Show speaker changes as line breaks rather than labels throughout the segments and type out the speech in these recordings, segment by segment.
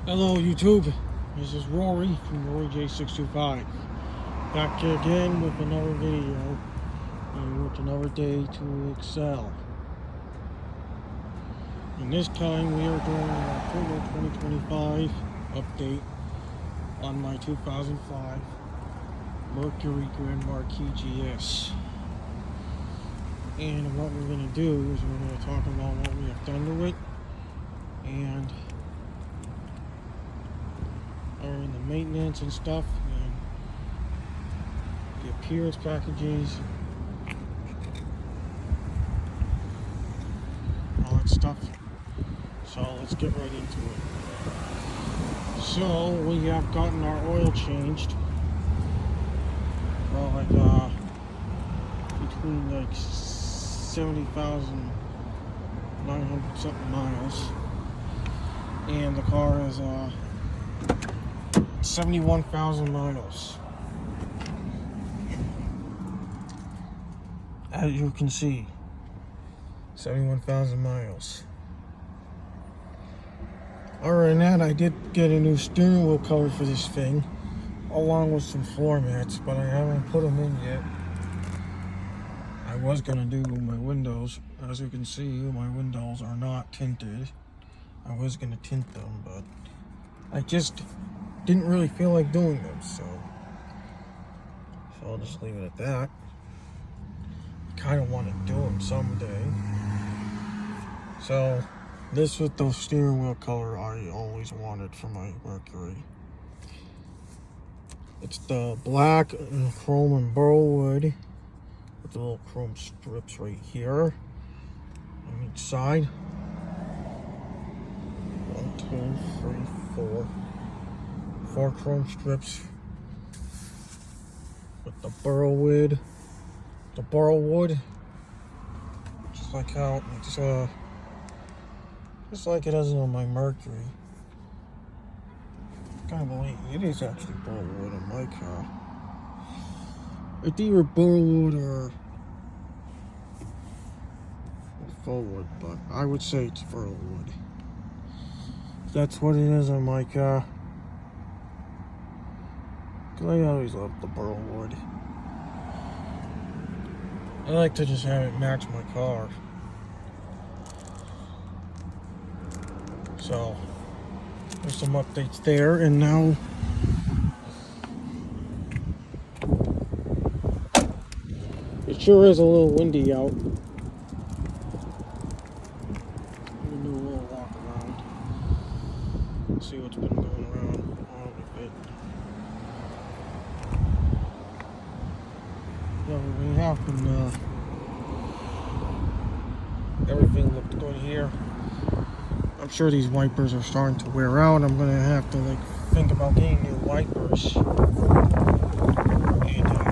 Hello YouTube, this is Rory from Rory J625, back here again with another video and with another day to excel. And this time we are doing an October 2025 update on my 2005 Mercury Grand Marquis GS. And what we're going to do is we're going to talk about what we have done to it and in the maintenance and stuff, and the appearance packages, all that stuff. So let's get right into it. So we have gotten our oil changed. Well, between 70,900 something miles, and the car is 71,000 miles. As you can see, 71,000 miles. Other than that, I did get a new steering wheel cover for this thing, along with some floor mats, but I haven't put them in yet. I was gonna do my windows. As you can see, my windows are not tinted. I was gonna tint them, but I just didn't really feel like doing them, so I'll just leave it at that. Kind of want to do them someday. So this was the steering wheel color I always wanted for my Mercury. It's the black and chrome and burl wood with the little chrome strips right here on each side. 1, 2, 3, 4. 4 chrome strips with the burl wood, just like how it's just like it is on my Mercury. I can't believe it is actually burl wood on my car. It's either burl wood or faux wood, but I would say it's burl wood. That's what it is on my car. I always love the burl wood. I like to just have it match my car. So there's some updates there, and now it sure is a little windy out. I'm gonna do a little walk around, see what's been going around with it. So we have been, everything looked good here. I'm sure these wipers are starting to wear out. I'm gonna have to think about getting new wipers. And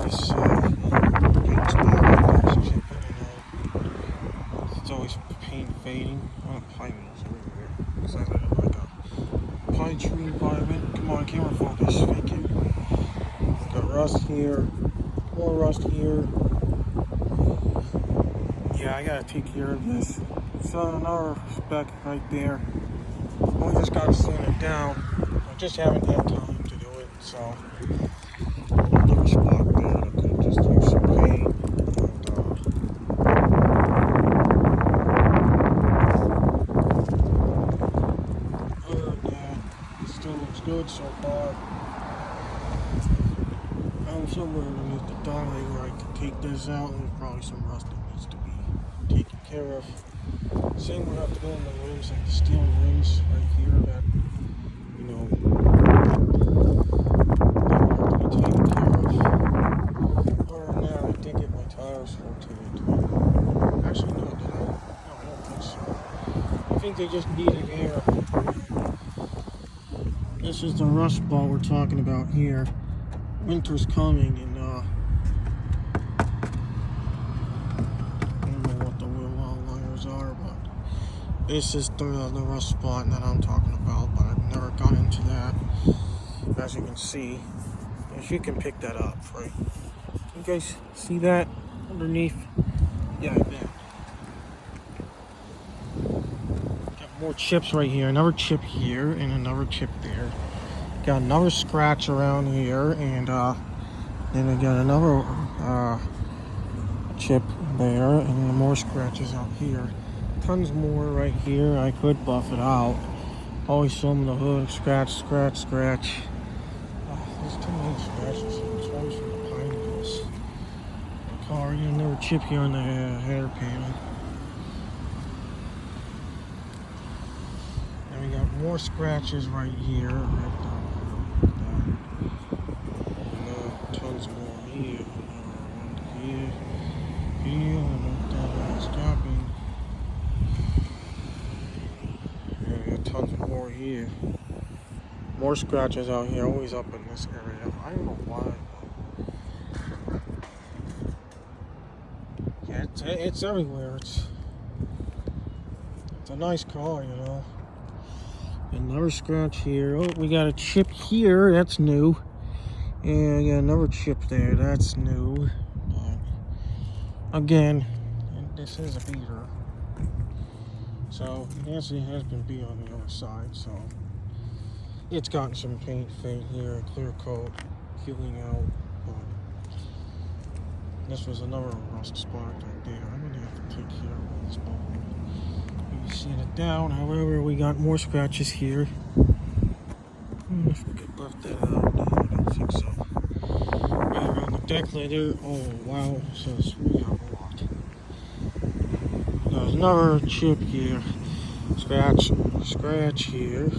this paint spot, it's always paint fading. Pine needles everywhere. It's like a pine tree environment. Come on, camera focus. Thank you. Got rust here. More rust here. Yeah, I gotta take care of this. So another speck right there. We just gotta sand it down. I just haven't had time to do it, so another spot there. I could just use some paint. Other than that, it still looks good so far. I'm somewhere underneath the dolly where I can take this out, and there's probably some rust that needs to be taken care of. Same would have to go in the rims, like the steel rims right here that, that would have to be taken care of. Other than that, I did get my tires rotated. Actually, no, did I? No, I don't think so. I think they just needed air. This is the rust spot we're talking about here. Winter's coming, and I don't know what the wheel outliers are, but this is the rust spot that I'm talking about, but I've never gone into that. As you can see, if you can pick that up, right? You guys see that underneath? Yeah, I bet. Got More chips right here. Another chip here and another chip there. Got another scratch around here, and then I got another chip there, and then more scratches out here. Tons more right here. I could buff it out. Always some in the hood. Scratch, scratch, scratch. There's too many scratches here. It's always from the pine needles. The car, you another chip here on the header panel. And we got more scratches right here. Right down. Tons more here. One here. Here. And that stopping. Yeah, we got tons more here. More scratches out here, always up in this area. I don't know why. Yeah, it's everywhere. It's a nice car, you know. Another scratch here. Oh, we got a chip here. That's new. And we got another chip there. That's new. But again, this is a beater. So it actually has been beat on the other side. So it's gotten some paint fade here, a clear coat, peeling out. But this was another rust spot right there. I'm gonna have to take care of this spot. You see it down. However, we got more scratches here. If we could buff that out, no, I don't think so. Right around the deck later. Oh wow, so we have a lot. There's another chip here. Scratch here.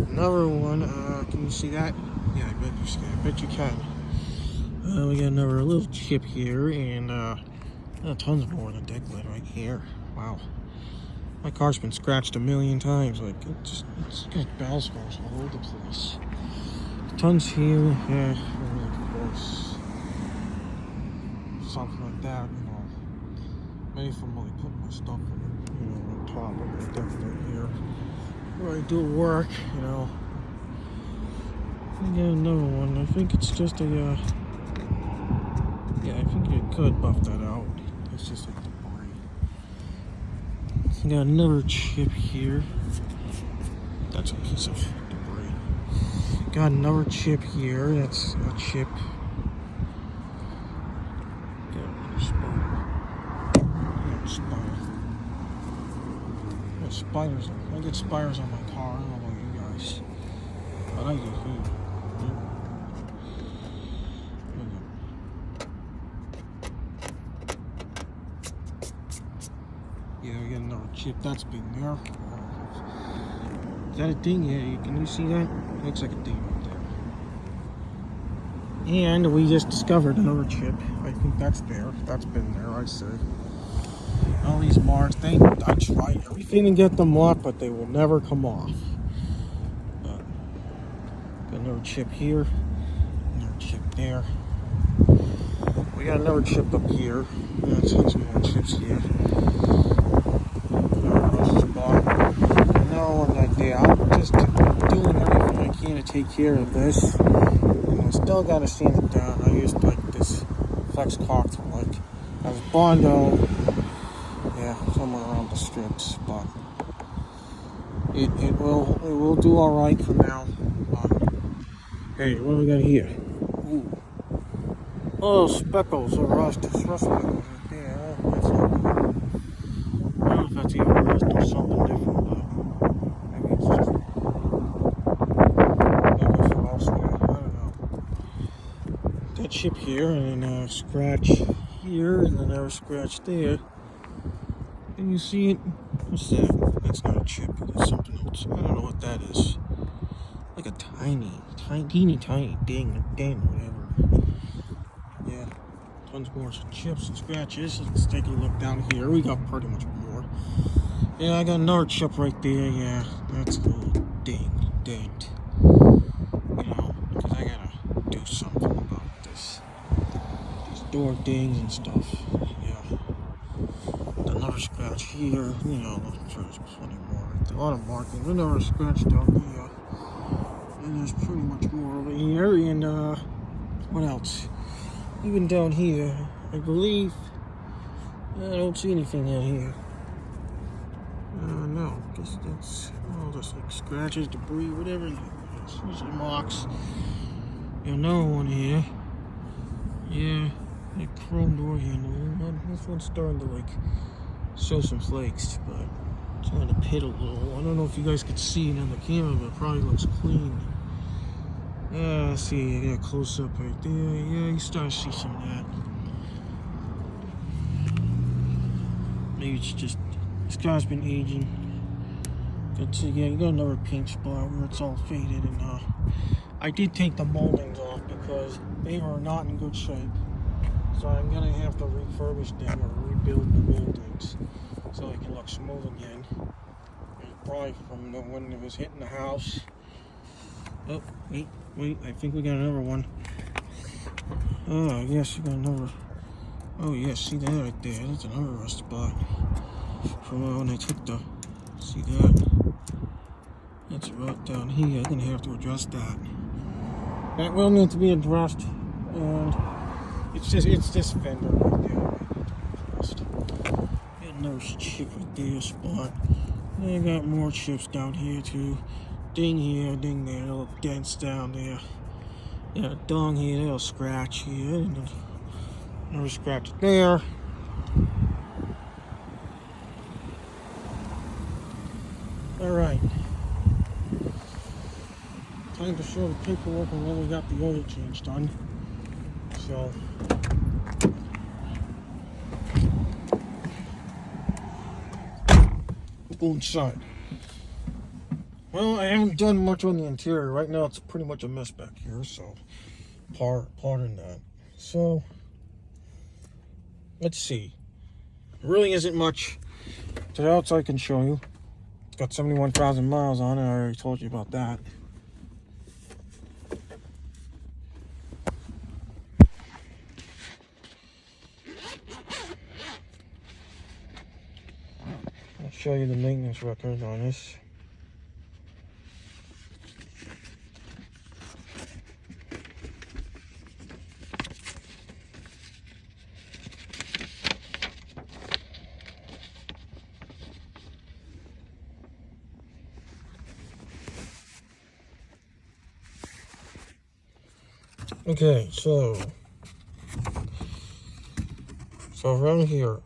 Another one. Can you see that? Yeah, I bet you can. We got another little chip here, and tons more on the deck lid right here. Wow. My car's been scratched a million times. Like, it's got bell scars all over the place. Tons here. Yeah, of course. Something like that, you know. Maybe from really putting my stuff in, you know, on top of the deck lid here. Where I do work, you know. I got another one. I think it's just a, yeah, I think you could buff that out. It's just like debris. Got another chip here. That's a piece of debris. Got another chip here. That's a chip. Got another spider. Got spiders. I get spiders on my car. I don't know about you guys, but I get here. Yeah, we got another chip that's been there. Is that a ding? Yeah, can you see that? Looks like a ding right there. And we just discovered another chip. I think that's there. That's been there, I say. All these marks, I try everything to get them off, but they will never come off. Got another chip here. Another chip there. We got another chip up here. Got tons more chips here. I'm just doing everything I can to take care of this. And I still gotta sand it down. I used like this flex caulk for like I was Bondo. Yeah, somewhere around the strips, but it will do alright for now. Hey, what do we got here? Ooh. Oh, speckles of rust. It's rust speckles right there. That's not good. I don't know if that's even rust or something different, but it's just maybe from elsewhere. I don't know. That chip here, and then a scratch here, and another scratch there. Can you see it? What's that? That's not a chip. That's something else. I don't know what that is. Like a teeny ding, whatever. Yeah. Tons more chips and scratches. Let's take a look down here. We got pretty much more. Yeah, I got another chip right there. Yeah, that's a little dinged. You know, because I gotta do something about this. These door dings and stuff. Yeah. Another scratch here. You know, there's plenty more. A lot of markings. Another scratch down here. And there's pretty much more over here. And what else? Even down here, I believe. I don't see anything down here. No. Guess that's all just like scratches, debris, whatever. It's usually marks. Got another one here. Yeah, a chrome door handle. This one's starting to like show some flakes, but it's starting to pit a little. I don't know if you guys could see it on the camera, but it probably looks clean. Yeah, let's see, I got a close up right there. Yeah, you start to see some of that. Maybe it's just this car's been aging. Yeah, you got another paint spot where it's all faded, and I did take the moldings off because they were not in good shape. So I'm gonna have to refurbish them or rebuild the moldings so they can look smooth again. Probably from when it was hitting the house. Oh, wait, I think we got another one. Oh, yes, we got another. Oh, yeah, see that right there? That's another rust spot from when I took the. See that? That's right down here. I'm gonna have to address that. That will need to be addressed, and it's this fender right there. Got another chip right there spot. I got more chips down here too. Ding here, ding there, little dents down there. Yeah, dong here, little scratch here, and another scratch there. Alright. Time to show the paperwork on when we got the oil change done. So we'll go inside. Well, I haven't done much on the interior. Right now it's pretty much a mess back here, so pardon that. So let's see. There really isn't much to the outside I can show you. It's got 71,000 miles on it. I already told you about that. I'll show you the maintenance record on this. Okay, so around here,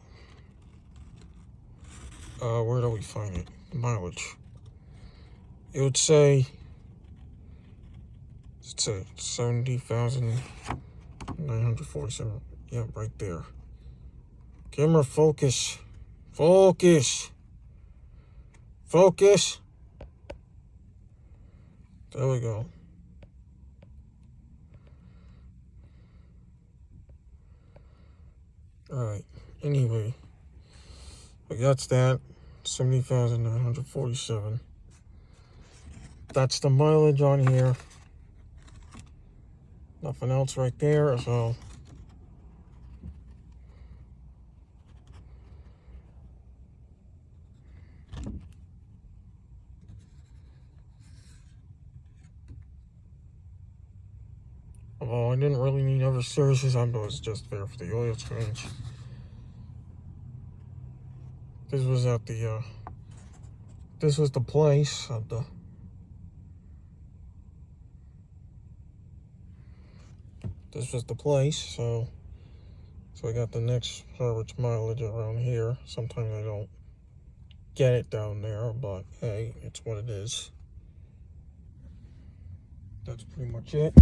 where do we find it? Mileage. It would say, 70,947. Yeah, right there. Camera focus. Focus. There we go. Alright, anyway, that's that, 70,947. That's the mileage on here. Nothing else right there, so. Oh, I didn't really need other services. I was just there for the oil change. This was at the, this was the place at the, so I got the next average mileage around here. Sometimes I don't get it down there, but hey, it's what it is. That's pretty much it.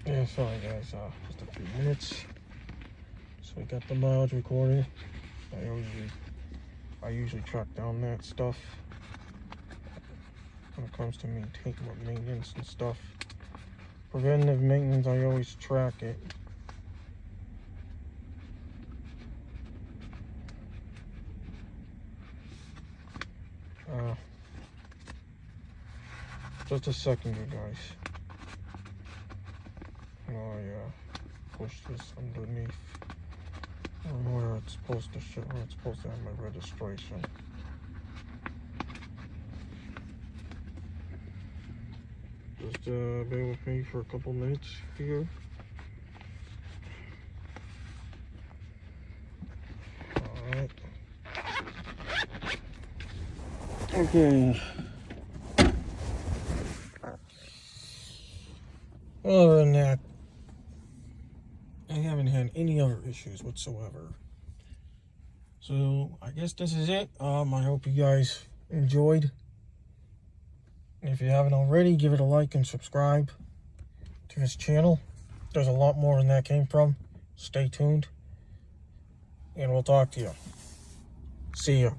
Yeah, sorry guys, just a few minutes. So we got the mileage recorded. I usually track down that stuff when it comes to maintenance and stuff. Preventative maintenance, I always track it. Just a second, you guys. Push this underneath where it's supposed to show, where it's supposed to have my registration. just bear with me for a couple minutes here. Alright. Okay. Other than that, I haven't had any other issues whatsoever. So, I guess this is it. I hope you guys enjoyed. If you haven't already, give it a like and subscribe to this channel. There's a lot more than that came from. Stay tuned. And we'll talk to you. See ya.